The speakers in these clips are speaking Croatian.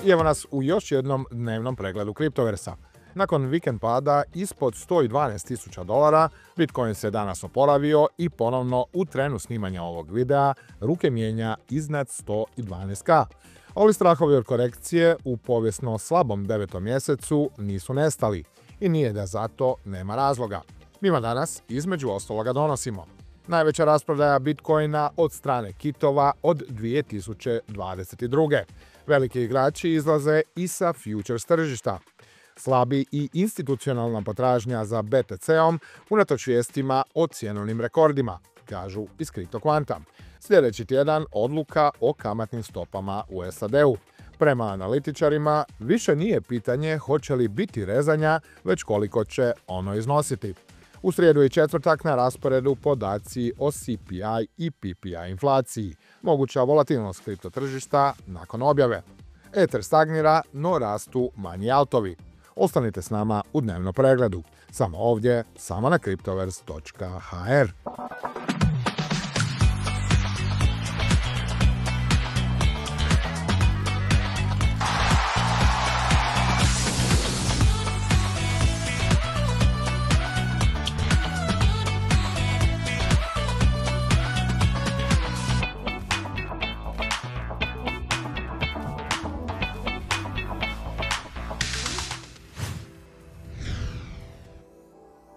I evo nas u još jednom dnevnom pregledu kriptoversa. Nakon vikend pada ispod $112.000, Bitcoin se danas oporavio i ponovno u trenu snimanja ovog videa ruke mijenja iznad 112K. Ovi strahovi od korekcije u povijesno slabom 9. mjesecu nisu nestali i nije da zato nema razloga. Mi vam danas između ostaloga donosimo najveća rasprodaja Bitcoina od strane kitova od 2022. Veliki igrači izlaze i sa futures tržišta. Slabi i institucionalna potražnja za BTC-om unatoč vijestima o cjenovnim rekordima, kažu iz CryptoQuanta. Sljedeći tjedan odluka o kamatnim stopama u SAD-u. Prema analitičarima, više nije pitanje hoće li biti rezanja, već koliko će ono iznositi. U srijedu i četvrtak na rasporedu podaci o CPI i PPI inflaciji, moguća volatilnost kriptotržišta nakon objave. Ether stagnira, no rastu manji altovi. Ostanite s nama u dnevnom pregledu. Samo ovdje, samo na cryptoverse.hr.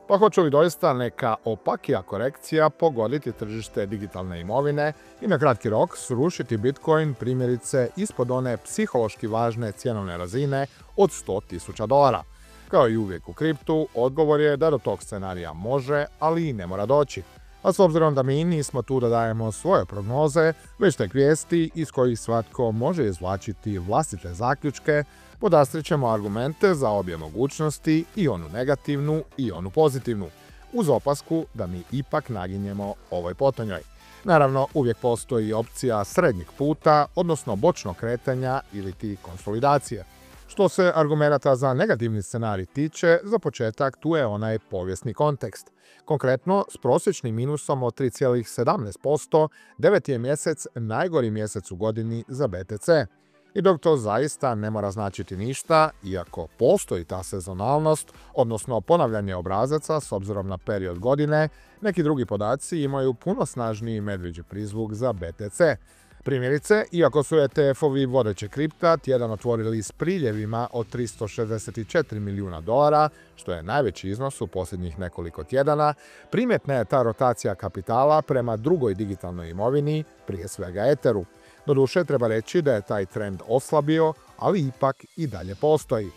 Pa hoće li doista neka opakija korekcija pogoditi tržište digitalne imovine i na kratki rok srušiti Bitcoin primjerice ispod one psihološki važne cjenovne razine od $100.000? Kao i uvijek u kriptu, odgovor je da do tog scenarija može, ali i ne mora doći. A s obzirom da mi nismo tu da dajemo svoje prognoze, već tek vijesti iz kojih svatko može izvlačiti vlastite zaključke, podastrit ćemo argumente za obje mogućnosti, i onu negativnu i onu pozitivnu, uz opasku da mi ipak naginjemo ovoj potonjoj. Naravno, uvijek postoji opcija srednjeg puta, odnosno bočnog kretanja ili ti konsolidacije. Što se argumenata za negativni scenarij tiče, za početak tu je onaj povijesni kontekst. Konkretno, s prosječnim minusom od 3,17%, 9. je mjesec najgori mjesec u godini za BTC. I dok to zaista ne mora značiti ništa, iako postoji ta sezonalnost, odnosno ponavljanje obrazaca s obzirom na period godine, neki drugi podaci imaju puno snažniji medvjeđi prizvuk za BTC. Primjerice, iako su ETF-ovi vodeće kripta tjedan otvorili s priljevima od $364 milijuna, što je najveći iznos u posljednjih nekoliko tjedana, primjetna je ta rotacija kapitala prema drugoj digitalnoj imovini, prije svega Etheru. Doduše, treba reći da je taj trend oslabio, ali ipak i dalje postoji.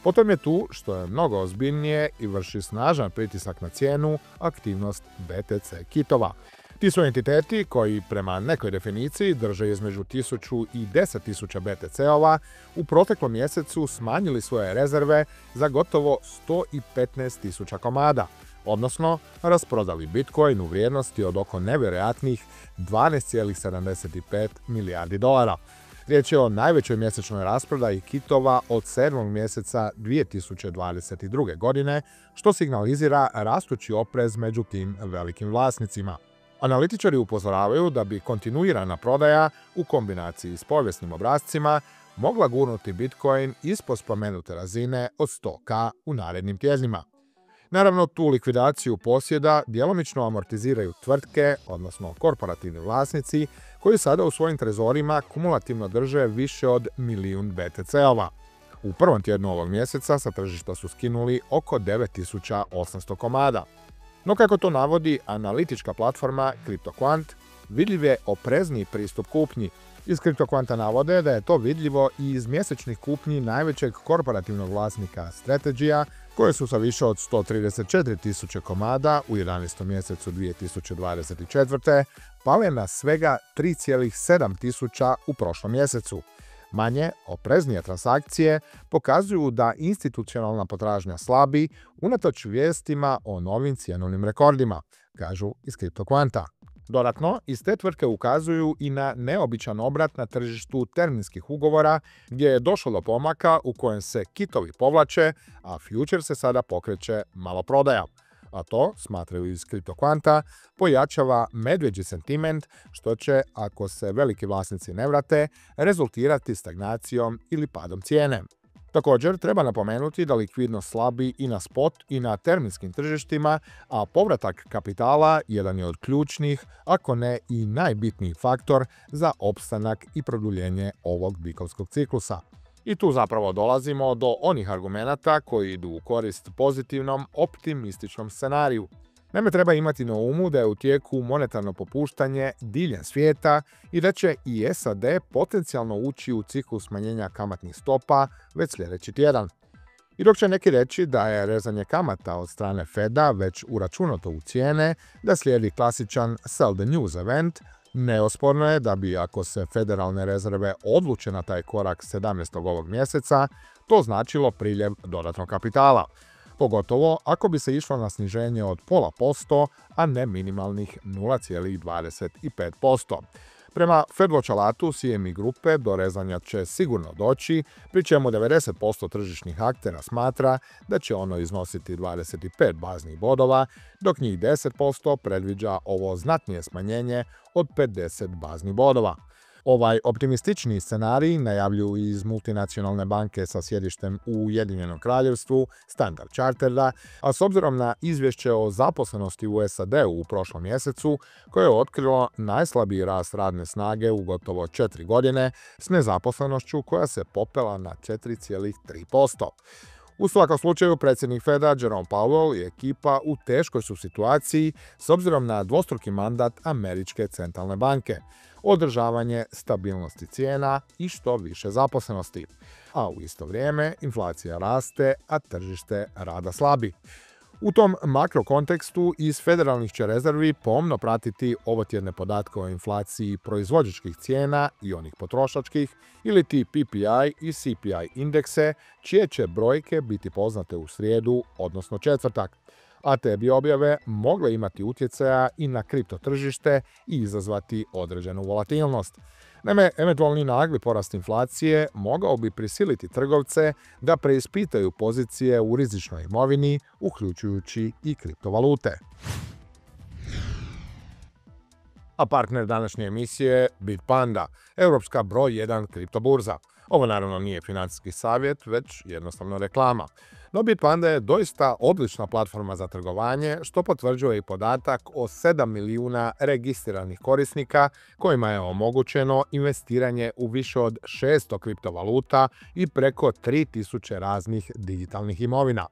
Potom je tu, što je mnogo ozbiljnije i vrši snažan pritisak na cijenu, aktivnost BTC kitova. Ti su entiteti koji prema nekoj definiciji drže između 1000 i 10.000 BTC-ova u proteklom mjesecu smanjili svoje rezerve za gotovo 115.000 komada, odnosno rasprodali Bitcoin u vrijednosti od oko nevjerojatnih $12,75 milijardi. Riječ je o najvećoj mjesečnoj rasprodaji kitova od 7. mjeseca 2022. godine, što signalizira rastući oprez među tim velikim vlasnicima. Analitičari upozoravaju da bi kontinuirana prodaja u kombinaciji s povijesnim obrascima mogla gurnuti Bitcoin ispod spomenute razine od 100K u narednim tjednima. Naravno, tu likvidaciju posjeda djelomično amortiziraju tvrtke, odnosno korporativni vlasnici, koji sada u svojim trezorima kumulativno drže više od 1.000.000 BTC-ova. U prvom tjednu ovog mjeseca sa tržišta su skinuli oko 9.800 komada. No kako to navodi analitička platforma CryptoQuant, vidljiv je oprezniji pristup kupnji. Iz CryptoQuanta navode da je to vidljivo i iz mjesečnih kupnji najvećeg korporativnog vlasnika Strategija, koje su sa više od 134.000 komada u 11. mjesecu 2024. pale na svega 3,7 u prošlom mjesecu. Manje, opreznije transakcije pokazuju da institucionalna potražnja slabi unatoč vijestima o novim cjenovnim rekordima, kažu iz CryptoQuanta. Dodatno, iz te tvrtke ukazuju i na neobičan obrat na tržištu terminskih ugovora, gdje je došlo do pomaka u kojem se kitovi povlače, a future se sada pokreće maloprodaja. a to, smatraju iz kriptokvanta, pojačava medvjeđi sentiment, što će, ako se veliki vlasnici ne vrate, rezultirati stagnacijom ili padom cijene. Također, treba napomenuti da likvidnost slabi i na spot i na terminskim tržištima, a povratak kapitala jedan je od ključnih, ako ne i najbitniji faktor za opstanak i produljenje ovog bikovskog ciklusa. I tu zapravo dolazimo do onih argumenata koji idu u korist pozitivnom, optimističnom scenariju. Naime, treba imati na umu da je u tijeku monetarno popuštanje diljem svijeta i da će i SAD potencijalno ući u ciklus smanjenja kamatnih stopa već sljedeći tjedan. I dok će neki reći da je rezanje kamata od strane Feda već uračunato u cijene, da slijedi klasičan sell the news event, neosporno je da bi, ako se federalne rezerve odluče na taj korak 17. ovog mjeseca, to značilo priljev dodatnog kapitala. Pogotovo ako bi se išlo na sniženje od 0,5%, a ne minimalnih 0,25%. Prema FedWatch alatu CME grupe do rezanja će sigurno doći, pri čemu 90% tržišnih aktera smatra da će ono iznositi 25 baznih bodova, dok njih 10% predviđa ovo znatnije smanjenje od 50 baznih bodova. Ovaj optimistični scenarij najavljuju iz multinacionalne banke sa sjedištem u Ujedinjenom Kraljevstvu, Standard Charterda, a s obzirom na izvješće o zaposlenosti u SAD-u u prošlom mjesecu, koje je otkrilo najslabiji rast radne snage u gotovo 4 godine, s nezaposlenošću koja se popela na 4,3%. U svakom slučaju, predsjednik Feda Jerome Powell i ekipa u teškoj su situaciji s obzirom na dvostruki mandat Američke centralne banke, održavanje stabilnosti cijena i što više zaposlenosti. A u isto vrijeme inflacija raste, a tržište rada slabi. U tom makrokontekstu iz federalnih će rezervi pomno pratiti ovotjedne podatke o inflaciji proizvođačkih cijena i onih potrošačkih, ili ti PPI i CPI indekse, čije će brojke biti poznate u srijedu, odnosno četvrtak. A te bi objave mogle imati utjecaja i na kripto tržište i izazvati određenu volatilnost. Naime, eventualni nagli porast inflacije mogao bi prisiliti trgovce da preispitaju pozicije u rizičnoj imovini, uključujući i kriptovalute. A partner današnje emisije Bitpanda, europska broj 1 kriptoburza. Ovo naravno nije financijski savjet, već jednostavno reklama. No Bitpanda je doista odlična platforma za trgovanje, što potvrđuje i podatak o 7 milijuna registriranih korisnika kojima je omogućeno investiranje u više od 600 kriptovaluta i preko 3000 raznih digitalnih imovina.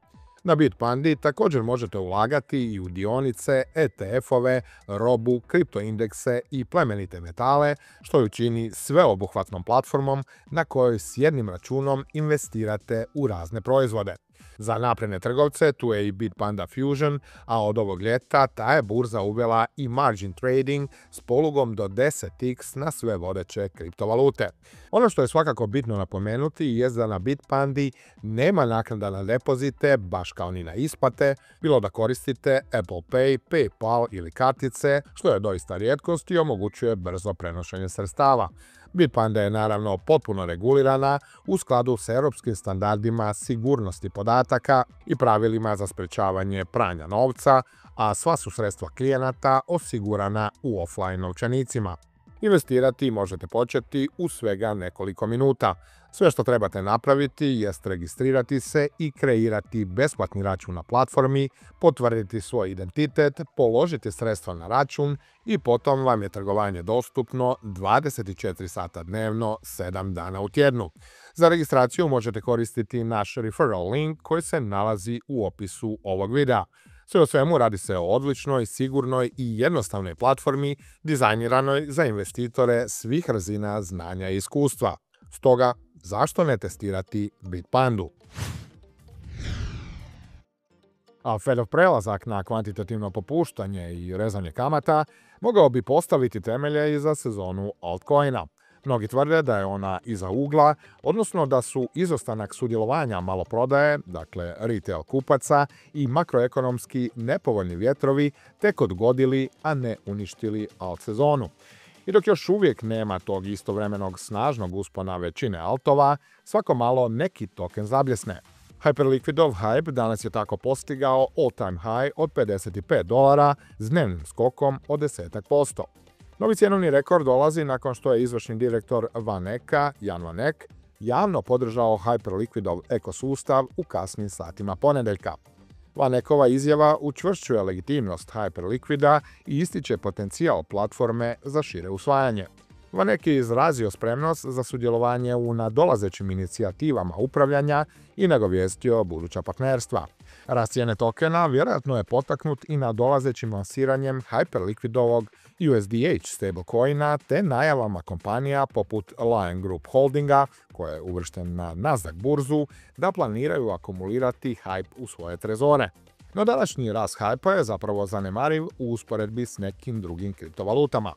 Na Bitpandi također možete ulagati i u dionice, ETF-ove, robu, kriptoindekse i plemenite metale, što ju čini sveobuhvatnom platformom na kojoj s jednim računom investirate u razne proizvode. Za napredne trgovce tu je i Bitpanda Fusion, a od ovog ljeta ta je burza uvela i margin trading s polugom do 10x na sve vodeće kriptovalute. Ono što je svakako bitno napomenuti je da na Bitpandi nema naknada na depozite, baš kao ni na isplate, bilo da koristite Apple Pay, PayPal ili kartice, što je doista rijetkost i omogućuje brzo prenošenje sredstava. Bitpanda je naravno potpuno regulirana u skladu s europskim standardima sigurnosti podataka i pravilima za sprječavanje pranja novca, a sva su sredstva klijenata osigurana u offline novčanicima. Investirati možete početi u svega nekoliko minuta. Sve što trebate napraviti jest registrirati se i kreirati besplatni račun na platformi, potvrditi svoj identitet, položiti sredstva na račun i potom vam je trgovanje dostupno 24 sata dnevno, 7 dana u tjednu. Za registraciju možete koristiti naš referral link koji se nalazi u opisu ovog videa. Sve o svemu radi se o odličnoj, sigurnoj i jednostavnoj platformi dizajniranoj za investitore svih razina znanja i iskustva. Stoga, zašto ne testirati Bitpandu? A Fedov prelazak na kvantitativno popuštanje i rezanje kamata mogao bi postaviti temelje i za sezonu altcoina. Mnogi tvrde da je ona iza ugla, odnosno da su izostanak sudjelovanja maloprodaje, dakle retail kupaca, i makroekonomski nepovoljni vjetrovi tek odgodili, a ne uništili alt sezonu. I dok još uvijek nema tog istovremenog snažnog uspona većine altova, svako malo neki token zabljesne. Hyperliquidov hype danas je tako postigao all-time high od $55 s dnevnim skokom od 10%. Novi cjenovni rekord dolazi nakon što je izvršni direktor Vaneka, Jan Vanek, javno podržao Hyperliquidov ekosustav u kasnim satima ponedeljka. Vanekova izjava učvršćuje legitimnost Hyperliquida i ističe potencijal platforme za šire usvajanje. Vanek je izrazio spremnost za sudjelovanje u nadolazećim inicijativama upravljanja i nagovijestio buduća partnerstva. Rast cijene tokena vjerojatno je potaknut i nadolazećim lansiranjem Hyperliquidovog USDH stablecoina te najavama kompanija poput Lion Group Holdinga, koja je uvršten na Nasdaq burzu, da planiraju akumulirati hype u svoje trezore. No današnji rast hype je zapravo zanemariv u usporedbi s nekim drugim kriptovalutama.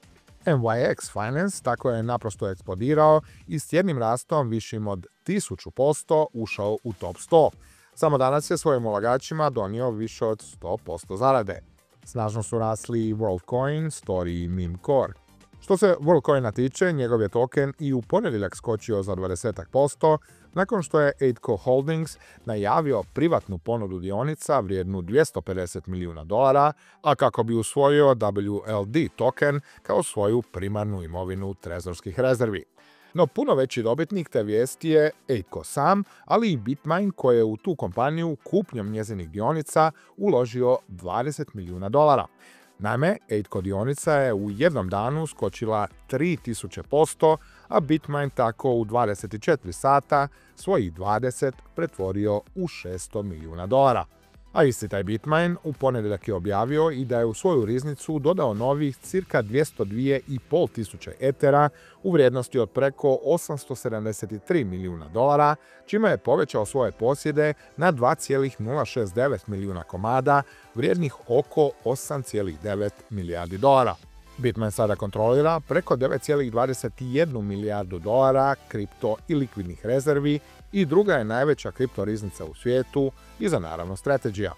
NYX Finance tako je naprosto eksplodirao i s tjednim rastom višim od 1000% ušao u top 100. Samo danas je svojim ulagačima donio više od 100% zarade. Snažno su rasli WorldCoin, Story i Meme Core. Što se WorldCoina tiče, njegov je token i u ponedjeljak skočio za 20% nakon što je 8co Holdings najavio privatnu ponudu dionica vrijednu $250 milijuna, a kako bi usvojio WLD token kao svoju primarnu imovinu trezorskih rezervi. No puno veći dobitnik te vijesti je 8co sam, ali i Bitmain koji je u tu kompaniju kupnjom njezinih dionica uložio $20 milijuna. Naime, 8co dionica je u jednom danu skočila 3000%, a Bitmain tako u 24 sata svojih 20 pretvorio u $600 milijuna. A isti taj Bitmain u ponedjeljak je objavio i da je u svoju riznicu dodao novih cirka 202.500 tisuće etera u vrijednosti od preko $873 milijuna, čime je povećao svoje posjede na 2,069 milijuna komada vrijednih oko 8,9 milijardi dolara. Bitmain sada kontrolira preko 9,21 milijardu dolara kripto i likvidnih rezervi i druga je najveća kripto riznica u svijetu iza naravno Strategija.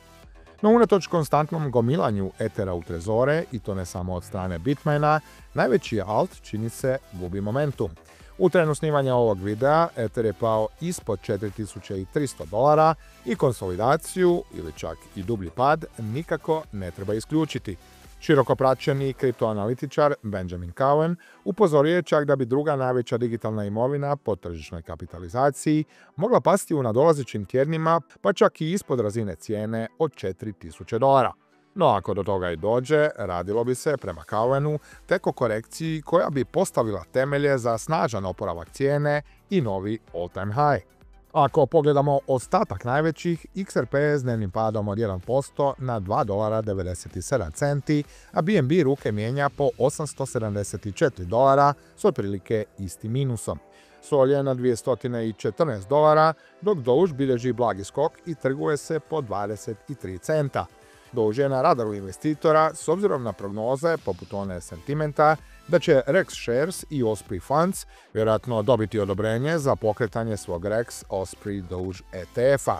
No unatoč konstantnom gomilanju etera u trezore, i to ne samo od strane Bitmaina, najveći alt čini se gubi momentum. U trenu snimanja ovog videa Ether je pao ispod $4300 i konsolidaciju ili čak i dublji pad nikako ne treba isključiti. Široko praćeni kriptoanalitičar Benjamin Cowen upozorio je čak da bi druga najveća digitalna imovina po tržišnoj kapitalizaciji mogla pasti u nadolazećim tjednima, pa čak i ispod razine cijene od $4000. No ako do toga i dođe, radilo bi se, prema Cowenu, tek o korekciji koja bi postavila temelje za snažan oporavak cijene i novi all-time high. Ako pogledamo ostatak najvećih, XRP je s dnevnim padom od 1% na $2,97, a BNB ruke mijenja po $874 s otprilike istim minusom. Sol je na $214, dok Doge bilježi blagi skok i trguje se po 23 centa. Doge je na radaru investitora s obzirom na prognoze poput one sentimenta da će Rex Shares i Osprey Funds vjerojatno dobiti odobrenje za pokretanje svog Rex Osprey Doge ETF-a.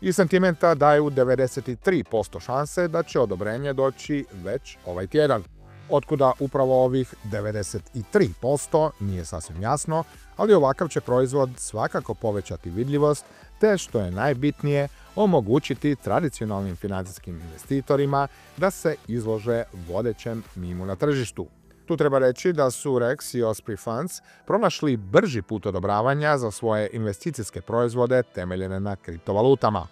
I sentimenta daju 93% šanse da će odobrenje doći već ovaj tjedan. Otkuda upravo ovih 93% nije sasvim jasno, ali ovakav će proizvod svakako povećati vidljivost, te što je najbitnije, omogućiti tradicionalnim financijskim investitorima da se izlože vodećem mimu na tržištu. Tu treba reći da su Rex i Osprey Funds pronašli brži put odobravanja za svoje investicijske proizvode temeljene na kriptovalutama.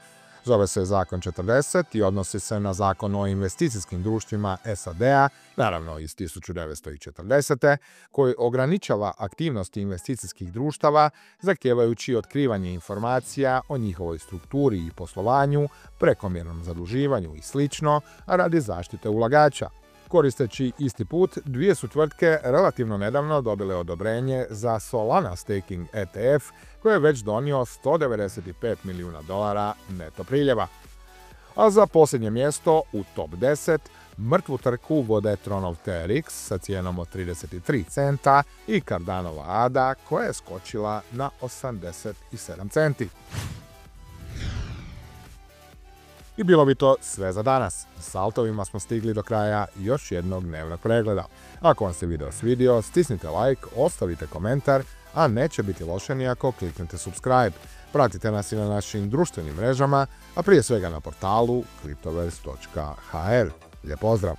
Zove se Zakon 40 i odnosi se na Zakon o investicijskim društvima SAD-a, naravno iz 1940. koji ograničava aktivnosti investicijskih društava zahtijevajući otkrivanje informacija o njihovoj strukturi i poslovanju, prekomjernom zaduživanju i sl. Radi zaštite ulagača. Koristeći isti put, dvije su tvrtke relativno nedavno dobile odobrenje za Solana Staking ETF koji je već donio $195 milijuna neto priljeva. A za posljednje mjesto u top 10 mrtvu trku vode Tronov TRX sa cijenom od 33 centa i Cardanova ADA koja je skočila na 87 centi. I bilo bi to sve za danas. S altovima smo stigli do kraja još jednog dnevnog pregleda. Ako vam se video svidio, stisnite like, ostavite komentar, a neće biti loše ni ako kliknete subscribe. Pratite nas i na našim društvenim mrežama, a prije svega na portalu cryptoverse.hr. Lijep pozdrav!